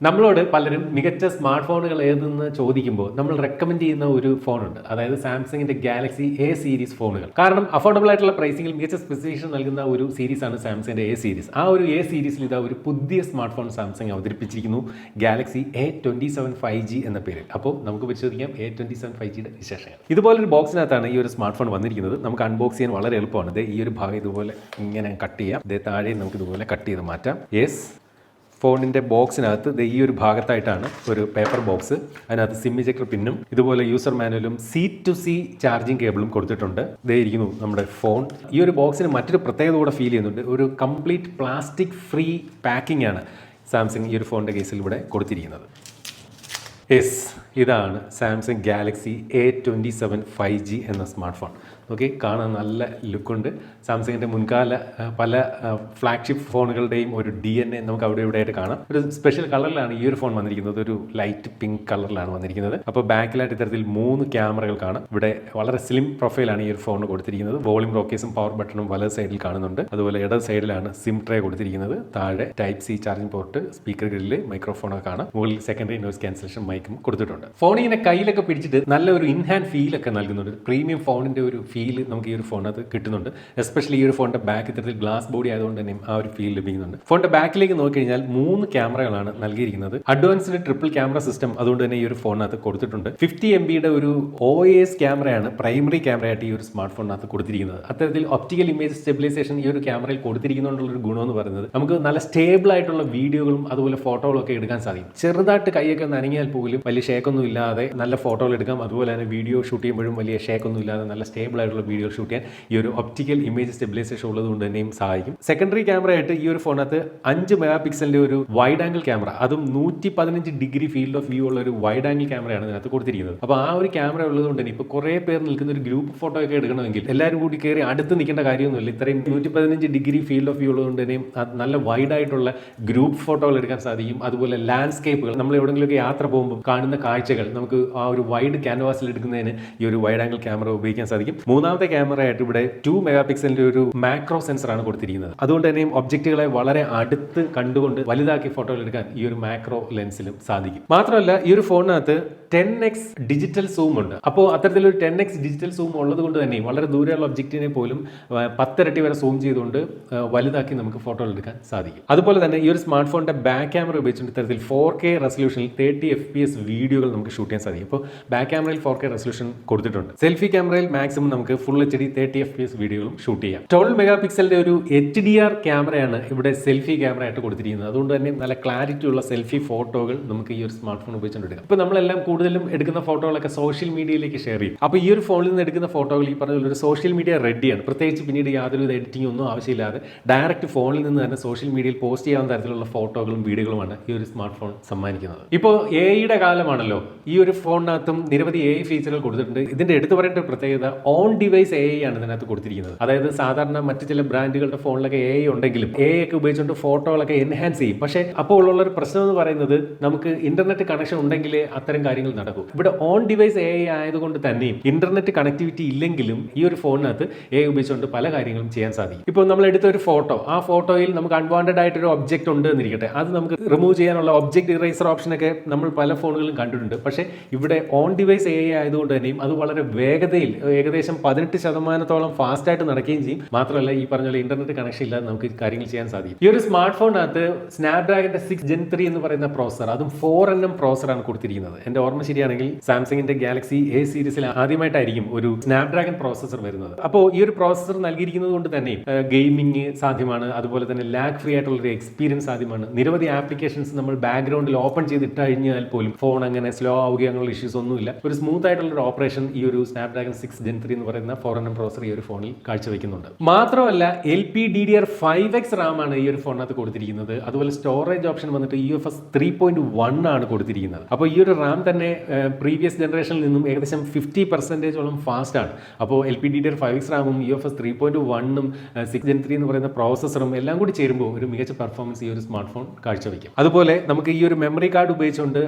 നമ്മളോട് പലരും മികച്ച സ്മാർട്ട് ഫോണുകൾ ഏതെന്ന് ചോദിക്കുമ്പോൾ നമ്മൾ റെക്കമെൻഡ് ചെയ്യുന്ന ഒരു ഫോണുണ്ട്, അതായത് സാംസങ്ങിന്റെ ഗാലക്സി എ സീരീസ് ഫോണുകൾ. കാരണം അഫോർഡബിൾ ആയിട്ടുള്ള പ്രൈസിംഗിൽ മികച്ച സ്പെസിഫിക്കേഷൻ നൽകുന്ന ഒരു സീരീസ് ആണ് സാംസങ്ങിന്റെ എ സീരീസ്. ആ ഒരു എ സീരീസിൽ ഇതാ ഒരു പുതിയ സ്മാർട്ട് ഫോൺ സാംസങ് അവതരിപ്പിച്ചിരിക്കുന്നു, ഗാലക്സി A27 5G എന്ന പേരിൽ. അപ്പോൾ നമുക്ക് പരിശോധിക്കാം A27 5Gയുടെ വിശേഷങ്ങൾ. ഇതുപോലൊരു ബോക്സിനകത്താണ് ഈ ഒരു സ്മാർട്ട് ഫോൺ വന്നിരിക്കുന്നത്. നമുക്ക് അൺബോക്സ് ചെയ്യാൻ വളരെ എളുപ്പമാണ്. ഈ ഒരു ഭാഗം ഇതുപോലെ ഇങ്ങനെ കട്ട് ചെയ്യാം, താഴെ നമുക്ക് ഇതുപോലെ കട്ട് ചെയ്ത് മാറ്റാം. യെസ്, ഫോണിൻ്റെ ബോക്സിനകത്ത് ഈ ഒരു ഭാഗത്തായിട്ടാണ് ഒരു പേപ്പർ ബോക്സ്. അതിനകത്ത് സിം ഇജക്ടർ പിന്നും ഇതുപോലെ യൂസർ മാനുവലും C2C ചാർജിങ് കേബിളും കൊടുത്തിട്ടുണ്ട്. ഇതേ ഇരിക്കുന്നു നമ്മുടെ ഫോൺ. ഈ ഒരു ബോക്സിന് മറ്റൊരു പ്രത്യേകത കൂടെ ഫീൽ ചെയ്യുന്നുണ്ട്. ഒരു കംപ്ലീറ്റ് പ്ലാസ്റ്റിക് ഫ്രീ പാക്കിംഗ് ആണ് സാംസങ് ഈ ഒരു ഫോണിൻ്റെ കേസിൽ ഇവിടെ കൊടുത്തിരിക്കുന്നത്. യെസ്, ഇതാണ് സാംസങ് ഗാലക്സി A27 5G എന്ന സ്മാർട്ട് ഫോൺ. ഓക്കെ, കാണാൻ നല്ല ലുക്കുണ്ട്. സാംസങ്ങിൻ്റെ മുൻകാല പല ഫ്ലാഗ്ഷിപ്പ് ഫോണുകളുടെയും ഒരു DNA നമുക്ക് അവിടെ ഇവിടെ ആയിട്ട് കാണാം. ഒരു സ്പെഷ്യൽ കളറിലാണ് ഈ ഒരു ഫോൺ വന്നിരിക്കുന്നത്, ഒരു ലൈറ്റ് പിങ്ക് കളറിലാണ് വന്നിരിക്കുന്നത്. അപ്പോൾ ബാക്കിലായിട്ട് ഇത്തരത്തിൽ 3 ക്യാമറകൾ കാണാം. ഇവിടെ വളരെ സ്ലിം പ്രൊഫൈലാണ് ഈ ഒരു ഫോൺ കൊടുത്തിരിക്കുന്നത്. വോളിയം റോക്കേസും പവർ ബട്ടണും വലത് സൈഡിൽ കാണുന്നുണ്ട്. അതുപോലെ ഇടത് സൈഡിലാണ് സിം ട്രേ കൊടുത്തിരിക്കുന്നത്. താഴെ Type-C charging port, speaker grill, മൈക്രോഫോണൊക്കെ കാണാം. മുകളിൽ സെക്കൻഡറി നോയ്സ് ക്യാൻസലേഷൻ മൈക്കും കൊടുത്തിട്ടുണ്ട്. ഫോൺ ഇങ്ങനെ കയ്യിലൊക്കെ പിടിച്ചിട്ട് നല്ല ഒരു ഇൻഹാൻഡ് ഫീലൊക്കെ നൽകുന്നുണ്ട്. പ്രീമിയം ഫോണിൻ്റെ ഒരു ഫീൽ നമുക്ക് ഈ ഒരു ഫോണിനകത്ത് കിട്ടുന്നുണ്ട്. എസ്പെഷ്യലി ഈ ഒരു ഫോണിന്റെ ബാക്ക് ഇത്തരത്തിൽ ഗ്ലാസ് ബോഡി ആയതുകൊണ്ട് തന്നെ ആ ഒരു ഫീൽ ലഭിക്കുന്നുണ്ട്. ഫോണിന്റെ ബാക്കിലേക്ക് നോക്കിക്കഴിഞ്ഞാൽ 3 ക്യാമറകളാണ് നൽകിയിരിക്കുന്നത്. അഡ്വാൻസ്ഡ് ട്രിപ്പിൾ ക്യാമറ സിസ്റ്റം അതുകൊണ്ട് തന്നെ ഈ ഒരു ഫോണിനകത്ത് കൊടുത്തിട്ടുണ്ട്. 50 MBയുടെ ഒരു OIS ക്യാമറയാണ് പ്രൈമറി ക്യാമറയായിട്ട് ഈ ഒരു സ്മാർട്ട് ഫോണിനകത്ത് കൊടുത്തിരിക്കുന്നത്. അത്തരത്തിൽ ഒപ്റ്റിക്കൽ ഇമേജ് സ്റ്റെബിലൈസേഷൻ ഈ ഒരു ക്യാമറയിൽ കൊടുത്തിരിക്കുന്നതുകൊണ്ടുള്ള ഒരു ഗുണം എന്ന് പറയുന്നത് നമുക്ക് നല്ല സ്റ്റേബിൾ ആയിട്ടുള്ള വീഡിയോകളും അതുപോലെ ഫോട്ടോകളും ഒക്കെ എടുക്കാൻ സാധിക്കും. ചെറുതായിട്ട് കൈയൊക്കെ നനങ്ങിയാൽ പോലും വലിയ ഷേക്കൊന്നും ഇല്ലാതെ നല്ല ഫോട്ടോകൾ എടുക്കാം. അതുപോലെ തന്നെ വീഡിയോ ഷൂട്ട് ചെയ്യുമ്പോഴും വലിയ ഷേക്കൊന്നും ഇല്ലാതെ നല്ല സ്റ്റേബിൾ ആയിട്ടുള്ള വീഡിയോ ഷൂട്ട് ചെയ്യാൻ ഈ ഒരു ഒപ്റ്റിക്കൽ ഇമേജ് സ്റ്റെബിലൈസേഷൻ ഉള്ളത് കൊണ്ട് തന്നെയും സഹായിക്കും. സെക്കൻഡറി ക്യാമറ ആയിട്ട് ഈ ഒരു ഫോണിനകത്ത് 5 മെഗാ പിക്സലിന്റെ ഒരു വൈഡ് ആംഗിൾ ക്യാമറ, അതും 115 ഡിഗ്രി ഫീൽഡ് ഓഫ് വ്യൂ ഉള്ള ഒരു വൈഡ് ആംഗിൾ ക്യാമറയാണ് ഇതിനകത്ത് കൊടുത്തിരിക്കുന്നത്. അപ്പോൾ ആ ഒരു ക്യാമറ ഉള്ളത് കൊണ്ട് തന്നെ ഇപ്പോൾ കുറേ പേർ നിൽക്കുന്ന ഒരു ഗ്രൂപ്പ് ഫോട്ടോ ഒക്കെ എടുക്കണമെങ്കിൽ എല്ലാവരും കൂടി കയറി അടുത്ത് നിൽക്കേണ്ട കാര്യമൊന്നുമില്ല. ഇത്രയും 115 ഡിഗ്രി ഫീൽഡ് ഓഫ് വ്യൂ ഉള്ളത് കൊണ്ട് തന്നെയും നല്ല വൈഡ് ആയിട്ടുള്ള ഗ്രൂപ്പ് ഫോട്ടോകൾ എടുക്കാൻ സാധിക്കും. അതുപോലെ ലാൻഡ്സ്കേപ്പുകൾ, നമ്മൾ എവിടെയെങ്കിലുമൊക്കെ യാത്ര പോകുമ്പോൾ കാണുന്ന കാഴ്ചകൾ നമുക്ക് ആ ഒരു വൈഡ് ക്യാൻവാസിൽ എടുക്കുന്നതിന് ഈ ഒരു വൈഡ് ആംഗിൾ ക്യാമറ ഉപയോഗിക്കാൻ സാധിക്കും. മൂന്നാമത്തെ ക്യാമറ ആയിട്ട് ഇവിടെ 2 മെഗാ പിക്സലിന്റെ ഒരു മാക്രോ സെൻസർ ആണ് കൊടുത്തിരിക്കുന്നത്. അതുകൊണ്ട് തന്നെയും ഒബ്ജക്റ്റുകളെ വളരെ അടുത്ത് കണ്ടുകൊണ്ട് വലുതാക്കി ഫോട്ടോകൾ എടുക്കാൻ ഈ ഒരു മാക്രോ ലെൻസിലും സാധിക്കും. മാത്രമല്ല ഈ ഒരു ഫോണിനകത്ത് 10x ഡിജിറ്റൽ സൂം ഉണ്ട്. അപ്പോൾ അത്തരത്തിലൊരു 10x ഡിജിറ്റൽ സൂം ഉള്ളത് കൊണ്ട് തന്നെ വളരെ ദൂരെയുള്ള ഒബ്ജക്റ്റിനെ പോലും 10 ഇരട്ടി വരെ സൂം ചെയ്തുകൊണ്ട് വലുതാക്കി നമുക്ക് ഫോട്ടോകൾ എടുക്കാൻ സാധിക്കും. അതുപോലെ തന്നെ ഈ ഒരു സ്മാർട്ട് ഫോണിന്റെ ബാക്ക് ക്യാമറ ഉപയോഗിച്ചുകൊണ്ട് ഇത്തരത്തിൽ 4K റെസൊല്യൂഷനിൽ 30 FPS വീഡിയോകൾ നമുക്ക് ഷൂട്ട് ചെയ്യാൻ സാധിക്കും. അപ്പോൾ ബാക്ക് ക്യാമറയിൽ 4K റെസൊല്യൂഷൻ കൊടുത്തിട്ടുണ്ട്. സെൽഫി ക്യാമറയിൽ മാക്സിമം നമുക്ക് ഫുൾ HD 30 FPS വീഡിയോകളും ഷൂട്ട് ചെയ്യാം. 12 മെഗാ പിക്സലിന്റെ ഒരു HDR ക്യാമറയാണ് ഇവിടെ സെൽഫി ക്യാമറ ആയിട്ട് കൊടുത്തിരിക്കുന്നത്. അതുകൊണ്ട് തന്നെ നല്ല ക്ലാരിറ്റി ഉള്ള സെൽഫി ഫോട്ടോകൾ നമുക്ക് ഈ ഒരു സ്മാർട്ട് ഫോൺ ഉപയോഗിച്ചുകൊണ്ട് എടുക്കാം. ഇപ്പോൾ നമ്മളെല്ലാം കൂടുതലും എടുക്കുന്ന ഫോട്ടോകളൊക്കെ സോഷ്യൽ മീഡിയയിലേക്ക് ഷെയർ ചെയ്യും. അപ്പോൾ ഈ ഒരു ഫോണിൽ നിന്ന് എടുക്കുന്ന ഫോട്ടോകൾ ഈ പറഞ്ഞ ഒരു സോഷ്യൽ മീഡിയ റെഡിയാണ്. പ്രത്യേകിച്ച് പിന്നീട് യാതൊരു എഡിറ്റിംഗ് ഒന്നും ആവശ്യമില്ലാതെ ഡയറക്റ്റ് ഫോണിൽ നിന്ന് തന്നെ സോഷ്യൽ മീഡിയയിൽ പോസ്റ്റ് ചെയ്യാവുന്ന തരത്തിലുള്ള ഫോട്ടോകളും വീഡിയോകളുമാണ് ഈ ഒരു സ്മാർട്ട് ഫോൺ സമ്മാനിക്കുന്നത്. ഇപ്പോൾ AI കാലമാണല്ലോ. ഈ ഒരു ഫോണിനകത്തും നിരവധി AI ഫീച്ചറുകൾ കൊടുത്തിട്ടുണ്ട്. ഇതിന്റെ എടുത്തു പറയേണ്ട ഒരു പ്രത്യേകത ഓൺ ഡിവൈസ് AI ആണ് ഇതിനകത്ത് കൊടുത്തിരിക്കുന്നത്. അതായത് സാധാരണ മറ്റു ചില ബ്രാൻഡുകളുടെ ഫോണിലൊക്കെ AI ഉണ്ടെങ്കിലും AI ഒക്കെ ഉപയോഗിച്ചുകൊണ്ട് ഫോട്ടോകളൊക്കെ എൻഹാൻസ് ചെയ്യും. പക്ഷേ അപ്പോൾ ഉള്ള ഒരു പ്രശ്നം എന്ന് പറയുന്നത് നമുക്ക് ഇന്റർനെറ്റ് കണക്ഷൻ ഉണ്ടെങ്കിലേ അത്തരം കാര്യങ്ങൾ നടക്കും. ഇവിടെ ഓൺ ഡിവൈസ് AI ആയതുകൊണ്ട് തന്നെയും ഇന്റർനെറ്റ് കണക്ടിവിറ്റി ഇല്ലെങ്കിലും ഈ ഒരു ഫോണിനകത്ത് AI ഉപയോഗിച്ചുകൊണ്ട് പല കാര്യങ്ങളും ചെയ്യാൻ സാധിക്കും. ഇപ്പോൾ നമ്മൾ എടുത്ത ഒരു ഫോട്ടോ, ആ ഫോട്ടോയിൽ നമുക്ക് അൺവാണ്ടഡ് ആയിട്ടൊരു ഒബ്ജക്റ്റ് ഉണ്ട് എന്നിരിക്കട്ടെ, അത് നമുക്ക് റിമൂവ് ചെയ്യാനുള്ള ഒബ്ജക്റ്റ് ഇറേസർ ഓപ്ഷനൊക്കെ നമ്മൾ പല ഫോണുകളിലും കണ്ടിട്ടുണ്ട്. പക്ഷേ ഇവിടെ ഓൺ ഡിവൈസ് AI ആയതുകൊണ്ട് തന്നെയും അത് വളരെ വേഗതയിൽ ഏകദേശം 18% ഫാസ്റ്റ് ആയിട്ട് നടക്കുകയും ചെയ്യും. മാത്രമല്ല ഈ പറഞ്ഞ പോലെ ഇന്റർനെറ്റ് കണക്ഷൻ ഇല്ലാതെ നമുക്ക് കാര്യങ്ങൾ ചെയ്യാൻ സാധിക്കും. ഈ ഒരു സ്മാർട്ട് ഫോണിനകത്ത് സ്നാപ്ഡ്രാഗന്റെ 6 Gen 3 എന്ന് പറയുന്ന പ്രോസസർ, അതും 4nm പ്രോസറാണ് കൊടുത്തിരിക്കുന്നത്. എന്റെ ഓർമ്മ ശരിയാണെങ്കിൽ സാംസങ്ങിന്റെ ഗാലക്സി A സീരീസിൽ ആദ്യമായിട്ടായിരിക്കും ഒരു സ്നാപ്ഡ്രാഗൺ പ്രോസസർ വരുന്നത്. അപ്പോൾ ഈ ഒരു പ്രോസസർ നൽകിയിരിക്കുന്നത് കൊണ്ട് തന്നെ ഗെയിമിംഗ് സാധ്യമാണ്. അതുപോലെ തന്നെ ലാഗ് ഫ്രീ ആയിട്ടുള്ള ഒരു എക്സ്പീരിയൻസ് സാധ്യമാണ്. നിരവധി ആപ്ലിക്കേഷൻസ് നമ്മൾ ബാക്ക്ഗ്രൗണ്ടിൽ ഓപ്പൺ ചെയ്തിട്ട് കഴിഞ്ഞാൽ പോലും ഫോൺ അങ്ങനെ സ്ലോ ആവുകയോ അങ്ങനെയുള്ള ഇഷ്യൂസ് ഒന്നുമില്ല. ഒരു സ്മൂത്ത് ആയിട്ടുള്ള ഒരു ഓപ്പറേഷൻ ഈ ഒരു സ്നാപ്ഡ്രാഗൺ 6 Gen 3 എന്ന് പറയുന്ന 4nm പ്രോസസർ ഈ ഒരു ഫോണിൽ കാഴ്ചവെക്കുന്നുണ്ട്. മാത്രമല്ല LPDDR5X RAM ആണ് ഈ ഒരു ഫോണിനകത്ത് കൊടുത്തിരിക്കുന്നത്. അതുപോലെ സ്റ്റോറേജ് ഓപ്ഷൻ വന്നിട്ട് UFS 3.1 ആണ് കൊടുത്തിരിക്കുന്നത്. അപ്പോൾ ഈ ഒരു റാം തന്നെ പ്രീവിയസ് ജനറേഷനിൽ നിന്നും ഏകദേശം 50% ഫാസ്റ്റ് ആണ്. അപ്പോൾ LPDDR5X റാമും UFS 3.1ഉം 6 Gen 3 എന്ന് പറയുന്ന പ്രോസസറും എല്ലാം കൂടി ചേരുമ്പോൾ ഒരു മികച്ച പെർഫോമൻസ് ഈ ഒരു സ്മാർട്ട് ഫോൺ കാഴ്ചവെക്കും. അതുപോലെ നമുക്ക് ഈ ഒരു മെമ്മറി കാർഡ് ഉപയോഗിച്ചുകൊണ്ട്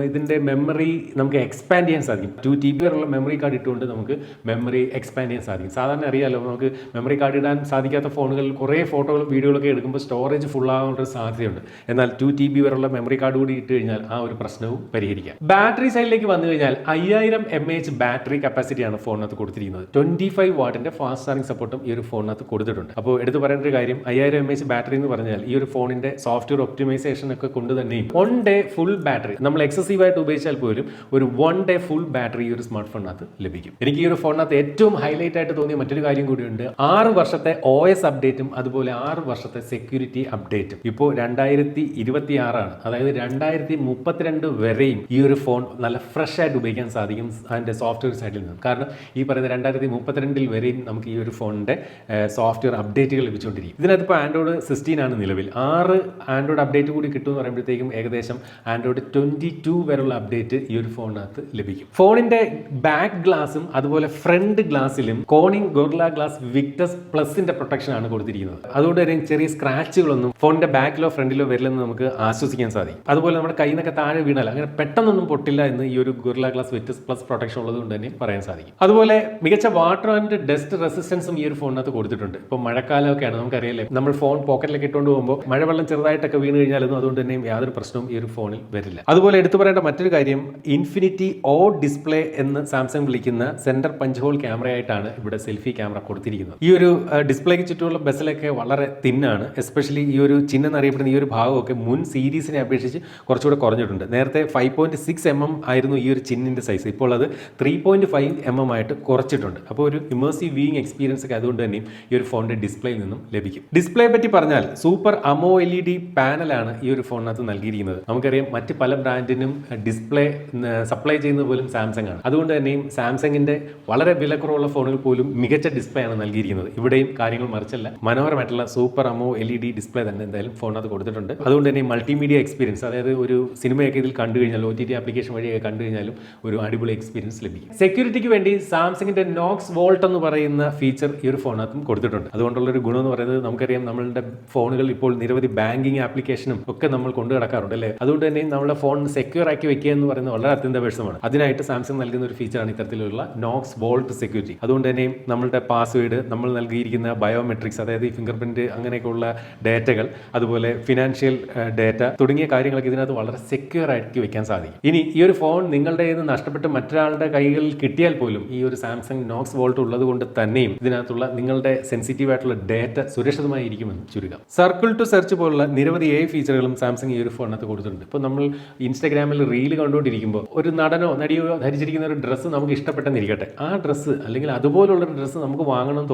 ഇതിന്റെ മെമ്മറി നമുക്ക് എക്സ്പാൻഡ് ചെയ്യാൻ സാധിക്കും. 2 TB വരെയുള്ള മെമ്മറി കാർഡ് ഇട്ടുകൊണ്ട് നമുക്ക് മെമ്മറി എക്സ്പാൻഡ് ചെയ്യാൻ സാധിക്കും. സാധാരണ അറിയാമല്ലോ, നമുക്ക് മെമ്മറി കാർഡ് ഇടാൻ സാധിക്കാത്ത ഫോണുകളിൽ കുറേ ഫോട്ടോകളും വീഡിയോകളൊക്കെ എടുക്കുമ്പോൾ സ്റ്റോറേജ് ഫുൾ ആകാനുള്ള സാധ്യതയുണ്ട്. എന്നാൽ 2 TB വരെയുള്ള മെമ്മറി കാർഡ് കൂടി ഇട്ട് കഴിഞ്ഞാൽ ആ ഒരു പ്രശ്നവും പരിഹരിക്കാം. ബാറ്ററി സൈഡിലേക്ക് വന്നു കഴിഞ്ഞാൽ 5000 mAh ബാറ്ററി കപ്പാസിറ്റിയാണ് ഫോണിനകത്ത് കൊടുത്തിരിക്കുന്നത്. 25 വാട്ടിന്റെ ഫാസ്റ്റ് ചാർജിംഗ് സപ്പോർട്ടും ഈ ഒരു ഫോണിനകത്ത് കൊടുത്തിട്ടുണ്ട്. അപ്പോൾ എടുത്തു പറയേണ്ട ഒരു കാര്യം, 5000 mAh ബാറ്ററി എന്ന് പറഞ്ഞാൽ ഈ ഒരു ഫോണിന്റെ സോഫ്റ്റ്വെയർ ഒപ്റ്റിമൈസേഷൻ ഒക്കെ കൊണ്ട് തന്നെയും 1 ഡേ ഫുൾ ബാറ്ററി നമ്മൾ എക്സസീവായിട്ട് ഉപയോഗിച്ചാൽ പോലും ഒരു 1 ഡേ ഫുൾ ബാറ്ററി ഈ ഒരു സ്മാർട്ട് ഫോണിനകത്ത് ലഭിക്കും. എനിക്ക് ഈ ഒരു ഫോണിനകത്ത് ഏറ്റവും ഹൈലൈറ്റ് ആയിട്ട് തോന്നിയ മറ്റൊരു കാര്യം കൂടിയുണ്ട്. 6 വർഷത്തെ OS അപ്ഡേറ്റും അതുപോലെ 6 വർഷത്തെ സെക്യൂരിറ്റി അപ്ഡേറ്റും. ഇപ്പോൾ 2026 ആണ്, അതായത് 2032 വരെയും ഈ ഒരു ഫോൺ നല്ല ഫ്രഷ് ആയിട്ട് ഉപയോഗിക്കാൻ സാധിക്കും അതിൻ്റെ സോഫ്റ്റ്വെയർ സൈഡിൽ നിന്ന്. കാരണം ഈ പറയുന്ന 2032 വരെയും നമുക്ക് ഈ ഒരു ഫോണിൻ്റെ സോഫ്റ്റ്വെയർ അപ്ഡേറ്റുകൾ ലഭിച്ചുകൊണ്ടിരിക്കും. ഇതിനകത്ത് ഇപ്പോൾ ആൻഡ്രോയിഡ് 16 ആണ് നിലവിൽ. 6 ആൻഡ്രോയിഡ് അപ്ഡേറ്റ് കൂടി കിട്ടുമെന്ന് പറയുമ്പോഴത്തേക്കും ഏകദേശം ആൻഡ്രോയിഡ് 22 വരെയുള്ള അപ്ഡേറ്റ് ഈ ഒരു ഫോണിനകത്ത് ലഭിക്കും. ഫോണിന്റെ ബാക്ക് ഗ്ലാസും അതുപോലെ ഫ്രണ്ട് ഗ്ലാസ്സിലും കോണിംഗ് ഗൊറില്ല ഗ്ലാസ് വിക്ടസ് പ്ലസിന്റെ പ്രൊട്ടക്ഷൻ ആണ് കൊടുത്തിരിക്കുന്നത്. അതുകൊണ്ട് തന്നെ ചെറിയ സ്ക്രാച്ചുകളൊന്നും ഫോണിന്റെ ബാക്കിലോ ഫ്രണ്ടിലോ വരില്ലെന്ന് നമുക്ക് ആശ്വസിക്കാൻ സാധിക്കും. അതുപോലെ നമ്മുടെ കയ്യിൽ നിന്നൊക്കെ താഴെ വീണാൽ അങ്ങനെ പെട്ടെന്നൊന്നും പൊട്ടില്ല എന്ന് ഈ ഒരു guerrilla glass Victus plus protection ഉള്ളത് കൊണ്ട് തന്നെ പറയാൻ സാധിക്കും. അതുപോലെ മികച്ച വാട്ടർ ആൻഡ് ഡസ്റ്റ് റെസിസ്റ്റൻസും ഈ ഒരു ഫോണിനകത്ത് കൊടുത്തിട്ടുണ്ട്. ഇപ്പോൾ മഴക്കാലമൊക്കെയാണ്, നമുക്കറിയാലേ, നമ്മൾ ഫോൺ പോക്കറ്റിലേക്ക് ഇട്ടുകൊണ്ട് പോകുമ്പോൾ മഴവെള്ളം ചെറുതായിട്ടൊക്കെ വീണ് കഴിഞ്ഞാലൊന്നും അതുകൊണ്ട് തന്നെ യാതൊരു പ്രശ്നവും ഈ ഒരു ഫോണിൽ വരില്ല. അതുപോലെ എടുത്തു പറയേണ്ട മറ്റൊരു കാര്യം, ഇൻഫിനിറ്റി ഓ ഡിസ്പ്ലേ എന്ന് സാംസങ് വിളിക്കുന്ന സെന്റർ പഞ്ച് ഹോൾ ക്യാമറയായിട്ടാണ് ഇവിടെ സെൽഫി ക്യാമറ കൊടുത്തിരിക്കുന്നത്. ഈ ഒരു ഡിസ്പ്ലേക്ക് ചുറ്റുമുള്ള ബെസലൊക്കെ വളരെ തിന്നാണ്. എസ്പെഷ്യലി ഈ ഒരു ചിഹ്നം എന്നറിയപ്പെടുന്ന ഈ ഒരു ഭാഗമൊക്കെ മുൻ സീരീസിനെ അപേക്ഷിച്ച് കുറച്ചുകൂടെ കുറഞ്ഞിട്ടുണ്ട്. നേരത്തെ 5.6 mm ആയിരുന്നു ഈ ഒരു ചിഹ്നിന്റെ സൈസ്, ഇപ്പോൾ അത് 3.5 mm ആയിട്ട് കുറച്ചിട്ടുണ്ട്. അപ്പോൾ ഒരു ഇമേഴ്സീവ് വ്യൂയിങ് എക്സ്പീരിയൻസ് ഒക്കെ അതുകൊണ്ട് തന്നെയും ഈ ഒരു ഫോണിന്റെ ഡിസ്പ്ലേയിൽ നിന്നും ലഭിക്കും. ഡിസ്പ്ലേ പറ്റി പറഞ്ഞാൽ സൂപ്പർ AMOLED പാനലാണ് ഈ ഒരു ഫോണിനകത്ത് നൽകിയിരിക്കുന്നത്. നമുക്കറിയാം മറ്റ് പല ബ്രാൻഡിനും ഡിസ്പ്ലേ സപ്ലൈ ചെയ്യുന്നത് പോലും സാംസങ് ആണ്. അതുകൊണ്ട് തന്നെയും സാംസങ്ങിന്റെ വളരെ വിലക്കുറവുള്ള ഫോണുകൾ പോലും മികച്ച ഡിസ്പ്ലേ ആണ് നൽകിയിരിക്കുന്നത്. ഇവിടെയും കാര്യങ്ങൾ മറിച്ചല്ല, മനോഹരമായിട്ടുള്ള സൂപ്പർ AMOLED ഡിസ്പ്ലേ തന്നെ എന്തായാലും ഫോണിനകത്ത് കൊടുത്തിട്ടുണ്ട്. അതുകൊണ്ട് തന്നെ മൾട്ടിമീഡിയ എക്സ്പീരിയൻസ്, അതായത് ഒരു സിനിമയൊക്കെ ഇതിൽ കണ്ടു കഴിഞ്ഞാൽ OTT ആപ്ലിക്കേഷൻ വഴിയൊക്കെ കണ്ടു കഴിഞ്ഞാലും ഒരു അടിപൊളി എക്സ്പീരിയൻസ് ലഭിക്കും. സെക്യൂരിറ്റിക്ക് വേണ്ടി സാംസങ്ങിന്റെ നോക്സ് വോൾട്ട് എന്ന് പറയുന്ന ഫീച്ചർ ഈ ഒരു ഫോണിനകത്തും കൊടുത്തിട്ടുണ്ട്. അതുകൊണ്ടുള്ള ഒരു ഗുണം എന്ന് പറയുന്നത്, നമുക്കറിയാം നമ്മളുടെ ഫോണുകൾ ഇപ്പോൾ നിരവധി ബാങ്കിങ് ആപ്ലിക്കേഷനും ഒക്കെ നമ്മൾ കൊണ്ടു നടക്കാറുണ്ട് അല്ലേ. അതുകൊണ്ട് തന്നെ നമ്മുടെ ഫോൺ സെക്യൂർ ആക്കി വെക്കുക എന്ന് പറയുന്നത് വളരെ അത്യന്താപേക്ഷിതമാണ്. അതിനായിട്ട് സാംസങ് നൽകുന്ന ഒരു ഫീച്ചറാണ് ഇത്തരത്തിലുള്ള നോക്സ് വോൾട്ട് സെക്യൂരിറ്റി. അതുകൊണ്ട് തന്നെ നമ്മളുടെ പാസ്വേഡ്, നമ്മൾ നൽകിയിരിക്കുന്ന ബയോമെട്രിക്സ്, അതായത് ഈ ഫിംഗർ പ്രിന്റ് അങ്ങനെയൊക്കെയുള്ള ഡേറ്റകൾ, അതുപോലെ ഫിനാൻഷ്യൽ ഡേറ്റ തുടങ്ങിയ കാര്യങ്ങളൊക്കെ ഇതിനകത്ത് വളരെ സെക്യൂർ ആക്കി വെക്കാൻ സാധിക്കും. ഇനി ഈ ഒരു ഫോൺ നിങ്ങളുടെ കയ്യിൽ നിന്ന് നഷ്ടപ്പെട്ട് മറ്റൊരാളുടെ കൈകളിൽ കിട്ടിയാൽ പോലും ഈ ഒരു സാംസങ് നോക്സ് വോൾട്ട് ഉള്ളത് കൊണ്ട് തന്നെയും ഇതിനകത്തുള്ള നിങ്ങളുടെ സെൻസിറ്റീവ് ആയിട്ടുള്ള ഡേറ്റ സുരക്ഷിതമായി ഇരിക്കുമെന്ന് ചുരുക്കം. സർക്കിൾ ടു സെർച്ച് പോലുള്ള നിരവധി AI ഫീച്ചറുകളും സാംസങ് ഈ ഒരു ഫോണിനകത്ത് കൊടുത്തിട്ടുണ്ട്. ഇപ്പോൾ നമ്മൾ ഇൻസ്റ്റാഗ്രാമിൽ റീൽ കണ്ടുകൊണ്ടിരിക്കുമ്പോൾ ഒരു നടനോ നടിയോ ധരിച്ചിരിക്കുന്ന ഒരു ഡ്രസ്സ് നമുക്ക് ഇഷ്ടപ്പെട്ടെന്നിരിക്കട്ടെ, ആ ഡ്രസ്സ് അല്ലെങ്കിൽ അതുപോലുള്ള ഒരു ഡ്രസ്സ് നമുക്ക് വാങ്ങണം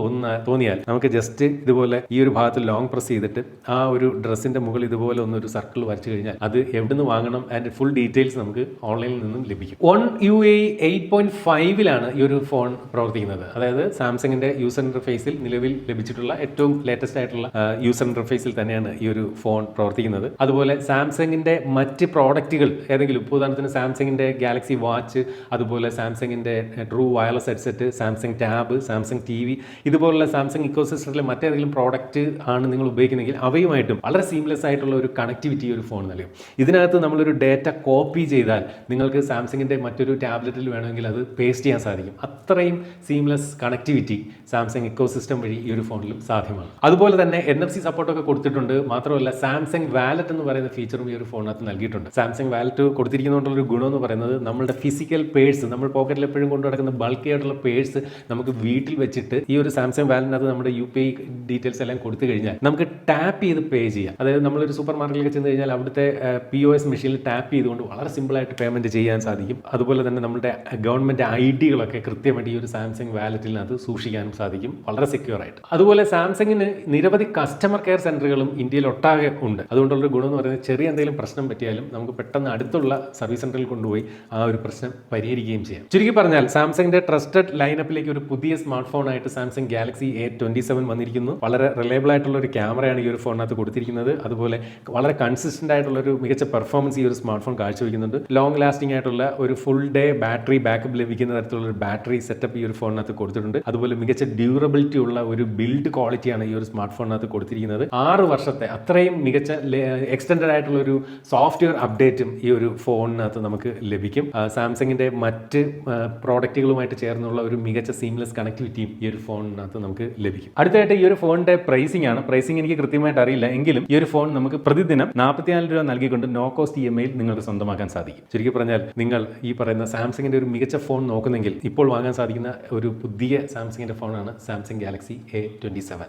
തോന്നിയാൽ നമുക്ക് ജസ്റ്റ് ഇതുപോലെ ഈ ഒരു ഭാഗത്ത് ലോങ് പ്രസ് ചെയ്തിട്ട് ആ ഒരു ഡ്രസ്സിന്റെ മുകളിൽ ഇതുപോലെ ഒന്നൊരു സർക്കിൾ വരച്ചു കഴിഞ്ഞാൽ അത് എവിടുന്ന് വാങ്ങണം അതിന്റെ ഫുൾ ഡീറ്റെയിൽസ് നമുക്ക് ഓൺലൈനിൽ നിന്നും ലഭിക്കും. One UI 8.5 ഈ ഒരു ഫോൺ പ്രവർത്തിക്കുന്നത്. അതായത് സാംസങ്ങിന്റെ യൂസർ ഇന്റർഫേസിൽ നിലവിൽ ലഭിച്ചിട്ടുള്ള ഏറ്റവും ലേറ്റസ്റ്റ് ആയിട്ടുള്ള യൂസർ ഇന്റർഫേസിൽ തന്നെയാണ് ഈ ഒരു ഫോൺ പ്രവർത്തിക്കുന്നത്. അതുപോലെ സാംസങ്ങിന്റെ മറ്റ് പ്രോഡക്റ്റുകൾ ഏതെങ്കിലും, ഉദാഹരണത്തിന് സാംസങ്ങിന്റെ ഗാലക്സി വാച്ച്, അതുപോലെ സാംസങ്ങിന്റെ true wireless headset, Samsung tab, Samsung TV, ഇതുപോലുള്ള സാംസങ് ഇക്കോസിസ്റ്റത്തിലെ മറ്റേതെങ്കിലും പ്രോഡക്റ്റ് ആണ് നിങ്ങൾ ഉപയോഗിക്കുന്നെങ്കിൽ അവയുമായിട്ടും വളരെ സീംലെസ് ആയിട്ടുള്ള ഒരു കണക്ടിവിറ്റി ഒരു ഫോൺ നൽകും. ഇതിനകത്ത് നമ്മളൊരു ഡേറ്റ കോപ്പി ചെയ്താൽ നിങ്ങൾക്ക് സാംസങ്ങിന്റെ മറ്റൊരു ടാബ്ലറ്റിൽ വേണമെങ്കിൽ അത് പേസ്റ്റ് ചെയ്യാൻ സാധിക്കും. അത്രയും സീംലെസ് കണക്ടിവിറ്റി സാംസങ് ഇക്കോസിസ്റ്റം വഴി ഈ ഒരു ഫോണിലും സാധ്യമാണ്. അതുപോലെ തന്നെ NFC സപ്പോർട്ടൊക്കെ കൊടുത്തിട്ടുണ്ട്. മാത്രമല്ല സാംസങ് വാലറ്റ് എന്ന് പറയുന്ന ഫീച്ചറും ഈ ഒരു ഫോണിനകത്ത് നൽകിയിട്ടുണ്ട്. സാംസങ് വാലറ്റ് കൊടുത്തിരിക്കുന്നതുകൊണ്ടുള്ള ഒരു ഗുണം എന്ന് പറയുന്നത്, നമ്മുടെ ഫിസിക്കൽ പേഴ്സ്, നമ്മൾ പോക്കറ്റിൽ എപ്പോഴും കൊണ്ടു നടക്കുന്ന ബൾക്കി ആയിട്ടുള്ള പേഴ്സ് നമുക്ക് വീട്ടിൽ വെച്ചിട്ട് ഈ ഒരു സാംസങ് വാലറ്റിനകത്ത് നമ്മുടെ UPI ഡീറ്റെയിൽസ് എല്ലാം കൊടുത്തു കഴിഞ്ഞാൽ നമുക്ക് ടാപ്പ് ചെയ്ത് പേ ചെയ്യാം. അതായത് നമ്മളൊരു സൂപ്പർ മാർക്കറ്റിലേക്ക് ചെന്ന് കഴിഞ്ഞാൽ അവിടുത്തെ POS മെഷീനിൽ ടാപ്പ് ചെയ്തുകൊണ്ട് വളരെ സിമ്പിളായിട്ട് പേയ്മെന്റ് ചെയ്യാൻ സാധിക്കും. അതുപോലെ തന്നെ നമ്മുടെ ഗവൺമെന്റ് IDകളൊക്കെ കൃത്യമായിട്ട് ഈ ഒരു സാംസങ് വാലറ്റിനകത്ത് സൂക്ഷിക്കാനും സാധിക്കും, വളരെ സെക്യൂർ ആയിട്ട്. അതുപോലെ സാംസങ്ങിന് നിരവധി കസ്റ്റമർ കെയർ സെന്ററുകളും ഇന്ത്യയിൽ ഒട്ടാകെ ഉണ്ട്. അതുകൊണ്ടുള്ളൊരു ഗുണം എന്ന് പറയുന്നത്, ചെറിയ എന്തെങ്കിലും പ്രശ്നം പറ്റിയാലും നമുക്ക് പെട്ടെന്ന് അടുത്തുള്ള സർവീസ് സെന്ററിൽ കൊണ്ടുപോയി ആ ഒരു പ്രശ്നം പരിഹരിക്കുകയും ചെയ്യാം. ചുരുക്കി പറഞ്ഞാൽ സാംസങ്ങിന്റെ ട്രസ്റ്റഡ് ലൈനപ്പിലേക്ക് ഒരു പുതിയ സ്മാർട്ട് ഫോൺ ആയിട്ട് സാംസങ് ഗാലക്സി A27 വന്നിരിക്കുന്നു. വളരെ റിലയബിൾ ആയിട്ടുള്ള ഒരു ക്യാമറയാണ് ഈ ഒരു ഫോണിനകത്ത് കൊടുത്തിരിക്കുന്നത്. അതുപോലെ വളരെ കൺസിസ്റ്റന്റ് ആയിട്ടുള്ള ഒരു മികച്ച പെർഫോമൻസ് ഈ ഒരു സ്മാർട്ട് ഫോൺ കാഴ്ചവെക്കുന്നുണ്ട്. ലോങ് ലാസ്റ്റിംഗ് ആയിട്ടുള്ള ഒരു ഫുൾ ഡേ ബാറ്ററി ബാക്കപ്പ് ലഭിക്കുന്ന തരത്തിലുള്ള ഒരു ബാറ്ററി സെറ്റപ്പ് ഈ ഒരു ഫോണിനകത്ത് കൊടുത്തിട്ടുണ്ട്. അതുപോലെ മികച്ച ഡ്യൂറബിലിറ്റി ഉള്ള ഒരു ബിൽഡ് ക്വാളിറ്റിയാണ് ഈ ഒരു സ്മാർട്ട് ഫോണിനകത്ത് കൊടുത്തിരിക്കുന്നത്. 6 വർഷത്തെ അത്രയും മികച്ച എക്സ്റ്റൻഡഡ് ആയിട്ടുള്ള ഒരു സോഫ്റ്റ്വെയർ അപ്ഡേറ്റും ഈ ഒരു ഫോണിനകത്ത് നമുക്ക് ലഭിക്കും. സാംസങ്ങിന്റെ മറ്റ് പ്രോഡക്റ്റുകളുമായിട്ട് ചേർന്നുള്ള ഒരു മികച്ച സീംലെസ് കണക്ടിവിറ്റിയും ഈ ഒരു ഫോണിനകത്ത് നമുക്ക് ലഭിക്കും. അടുത്തായിട്ട് ഈ ഒരു ഫോണിന്റെ പ്രൈസിംഗ് ആണ്. പ്രൈസിംഗ് എനിക്ക് കൃത്യമായിട്ട് അറിയില്ല, എങ്കിലും ഈ ഒരു ഫോൺ നമുക്ക് പ്രതിദിനം 44 രൂപ നൽകിക്കൊണ്ട് നോ കോസ്റ്റ് EMI നിങ്ങൾക്ക് സ്വന്തമാക്കാൻ സാധിക്കും. ചുരുക്കി പറഞ്ഞാൽ നിങ്ങൾ ഈ പറയുന്ന സാംസങ്ങിന്റെ ഒരു മികച്ച ഫോൺ നോക്കുന്നെങ്കിൽ ഇപ്പോൾ വാങ്ങാൻ സാധിക്കുന്ന ഒരു പുതിയ സാംസങ്ങിന്റെ ഫോണാണ് സാംസങ് ഗാലക്സി A27.